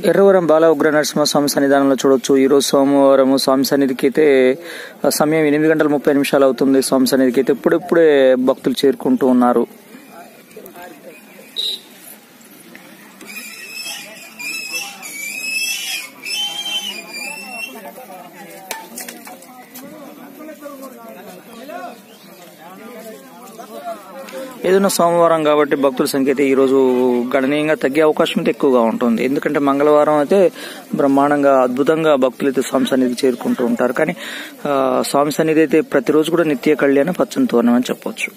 ఎర్రవరం బాల ఉగ్ర నరసింహస్వామి సన్నిధానంలో చూడొచ్చు. ఈరోజు సోమవారం స్వామి సన్నిధికి అయితే సమయం 8:30 అవుతుంది. స్వామి సన్నిధికి అయితే ఇప్పుడే భక్తులు చేరుకుంటూ ఉన్నారు. ఏదైనా సోమవారం కాబట్టి భక్తుల సంఖ్య అయితే ఈరోజు గణనీయంగా తగ్గే అవకాశం అయితే ఎక్కువగా ఉంటుంది. ఎందుకంటే మంగళవారం అయితే బ్రహ్మాండంగా అద్భుతంగా భక్తులు అయితే స్వామి సన్నిధికి చేరుకుంటూ ఉంటారు. కానీ స్వామి సన్నిధి అయితే ప్రతిరోజు కూడా నిత్య కళ్యాణ పచ్చని తోరణం అని చెప్పొచ్చు.